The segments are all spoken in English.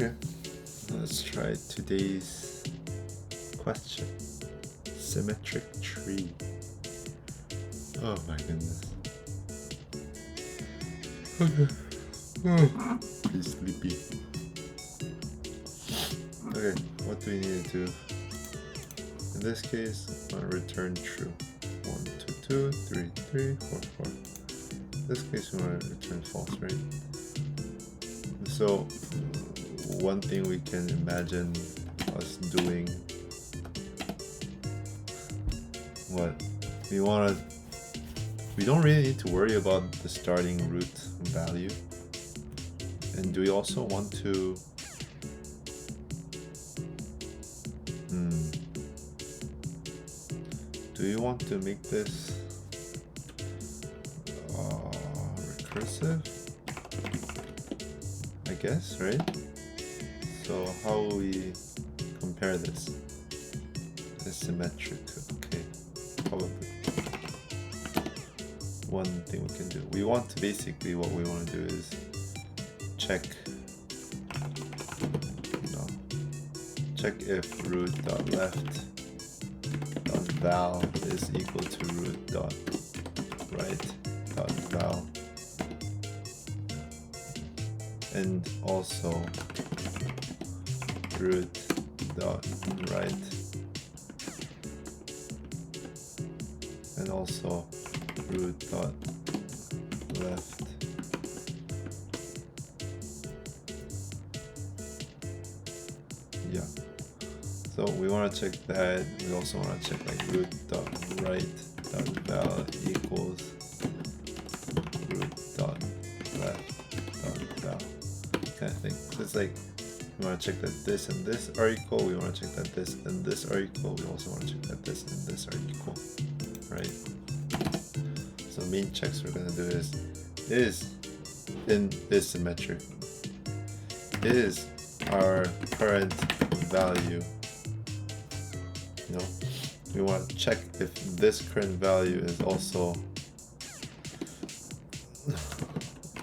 Okay, let's try today's question. Symmetric tree. Oh my goodness. Okay. Oh, pretty sleepy. Okay, what do we need to do? In this case, I'm gonna return true. 1, 2, 2, 3, 3, 4, 4. In this case, we want to return false, right? So, one thing we can imagine us doing, what we don't really need to worry about the starting root value. And do we also want to do you want to make this recursive? I guess, right? So how will we compare this? It's symmetric, okay, probably. One thing we can do, we want to basically, what we want to do is check if root.left.val is equal to root.right.val, and also root.right, and also root.left. Yeah. So we want to check that. We also want to check like root.right.val equals root.left.val kind of thing. So it's like we want to check that this and this are equal. We want to check that this and this are equal. We also want to check that this and this are equal, right? So main checks we're gonna do is symmetric? Is our current value, we want to check if this current value is also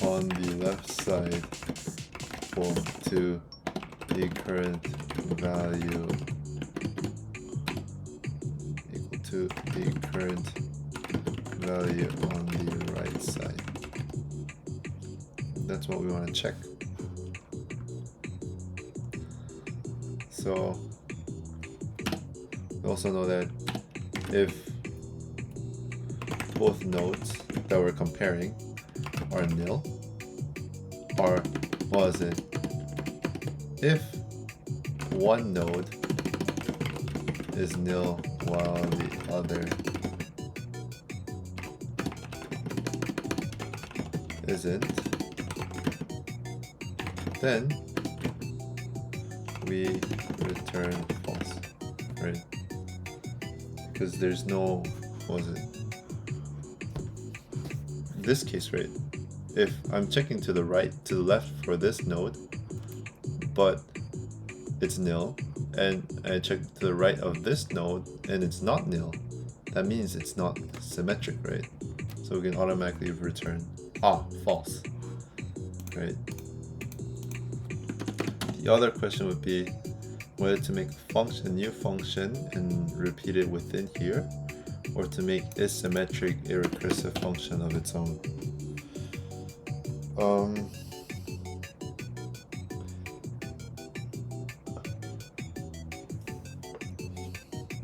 on the left side equal to the current value on the right side. That's what we want to check. So we also know that if both nodes that we're comparing are nil, or what is it? If one node is nil while the other isn't, then we return false, right? Because there's no, in this case, right? If I'm checking to the left for this node, but it's nil, and I check to the right of this node and it's not nil, that means it's not symmetric, right? So we can automatically return false, right? The other question would be whether to make a new function and repeat it within here, or to make symmetric a recursive function of its own.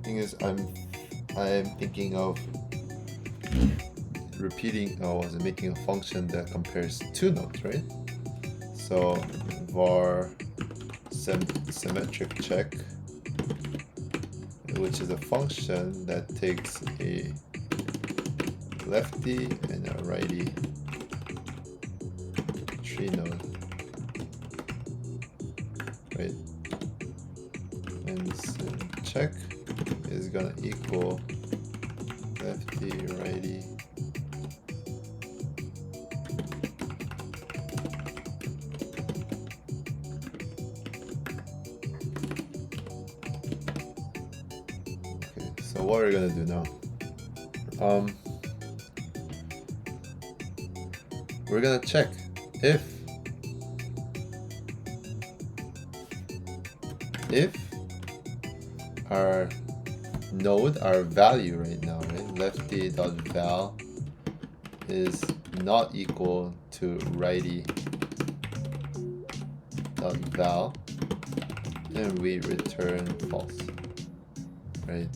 Thing is, I'm thinking of making a function that compares two nodes, right? So var symmetric check, which is a function that takes a lefty and a righty tree node, right? And check is gonna equal lefty, righty, so what we're gonna do now, we're gonna check if if our node, our value right now, right, lefty.val is not equal to righty.val, then we return false, right?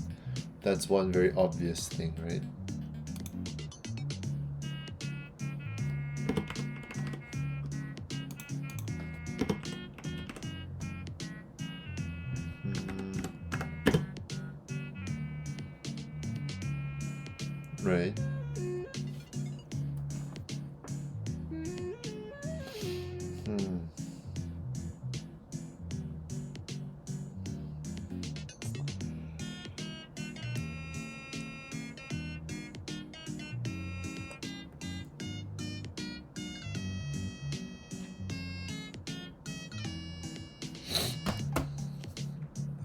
That's one very obvious thing, right? Right.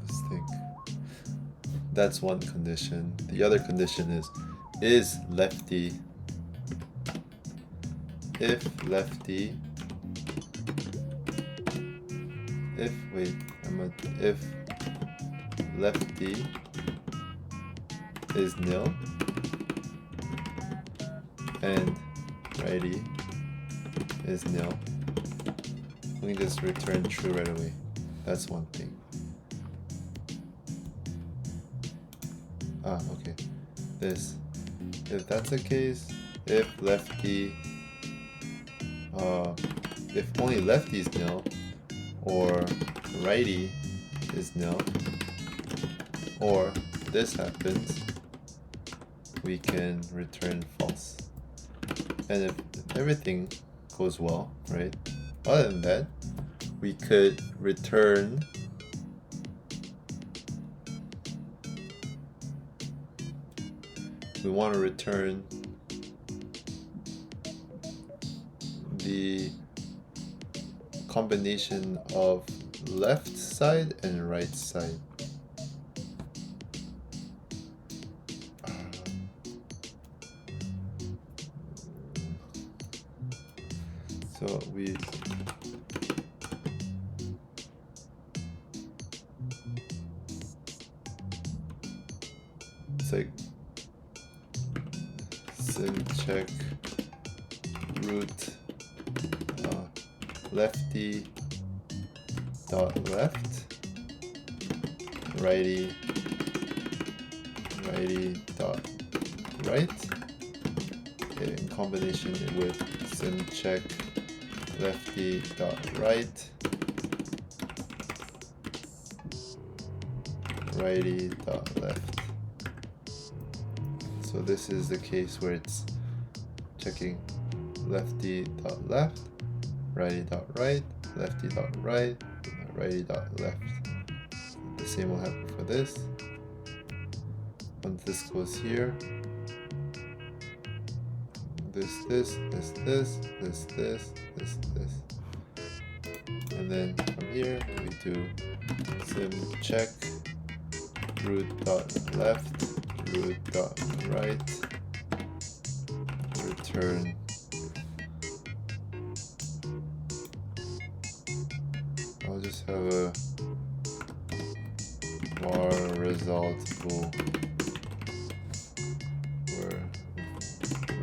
Let's think. That's one condition. The other condition is lefty, if lefty, if lefty is nil and righty is nil, we can just return true right away. That's one thing. Okay. This, if that's the case, if lefty, if only lefty is nil, or righty is nil, or this happens, we can return false. And if everything goes well, right? Other than that, we could return we want to return the combination of left side and right side. So it's like Symcheck root lefty dot left, righty dot right, okay, in combination with Symcheck lefty dot right, righty dot left. So this is the case where it's checking lefty dot left, righty dot right, lefty dot right, righty dot left. The same will happen for this. Once this goes here, this, and then from here we do Symcheck root dot left, root dot right, return I'll just have a var result bool where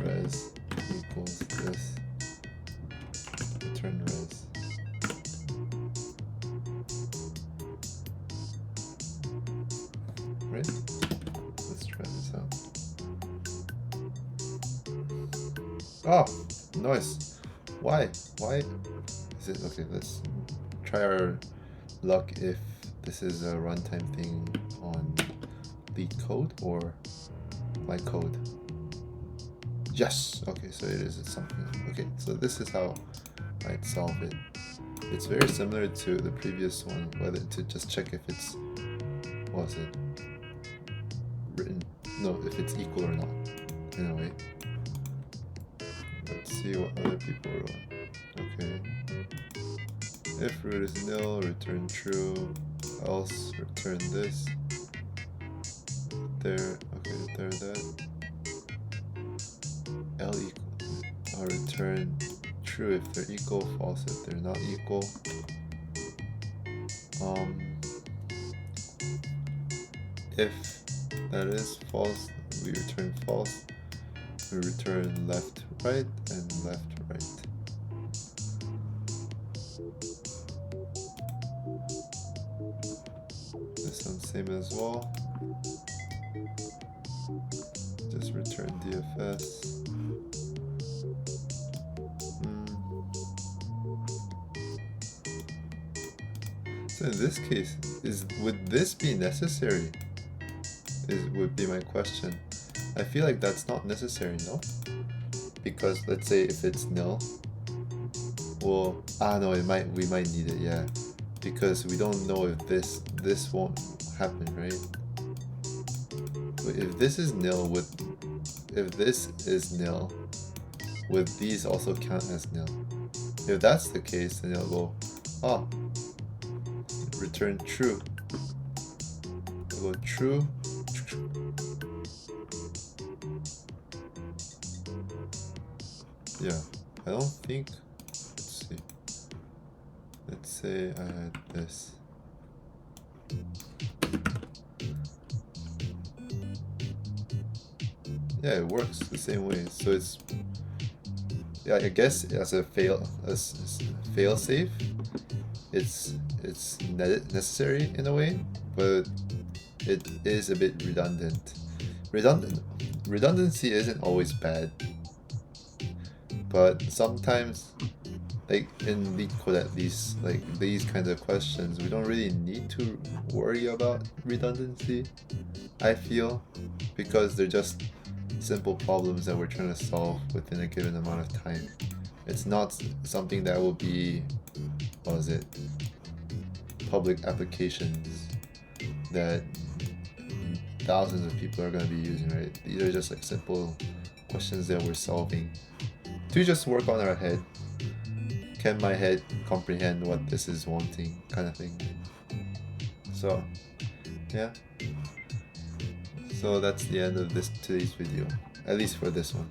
res equals this, return res. Right? Let's try this out. Oh, nice. Why is it okay? Let's try our luck if this is a runtime thing on LeetCode or my code. Yes. Okay, so it is something. Okay, so this is how I'd solve it. It's very similar to the previous one, whether to just check if it's if it's equal or not, in a way. Let's see what other people wrote. Okay. If root is nil, return true, else return this. There, okay, there, that. L equal, I'll return true if they're equal, false if they're not equal. if that is false, we return false. We return left, right, and left, right. This one same as well. Just return DFS. So in this case, would this be necessary? Would be my question. I feel like that's not necessary, no? Because let's say if it's nil, well, no, we might need it, yeah. Because we don't know if this won't happen, right? But if this is nil, if this is nil, would these also count as nil? If that's the case, then it'll go, return true. It'll go true. Yeah, I don't think, let's see. Let's say I had this. Yeah, it works the same way. So it's, yeah, I guess as a fail safe, it's necessary in a way, but it is a bit redundant. Redundancy isn't always bad, but sometimes, like in LeetCode at least, like these kinds of questions, we don't really need to worry about redundancy, I feel, because they're just simple problems that we're trying to solve within a given amount of time. It's not something that will be, public applications that thousands of people are going to be using, right? These are just like simple questions that we're solving to just work on our head. Can my head comprehend what this is wanting, kind of thing. So, yeah. So that's the end of today's video, at least for this one.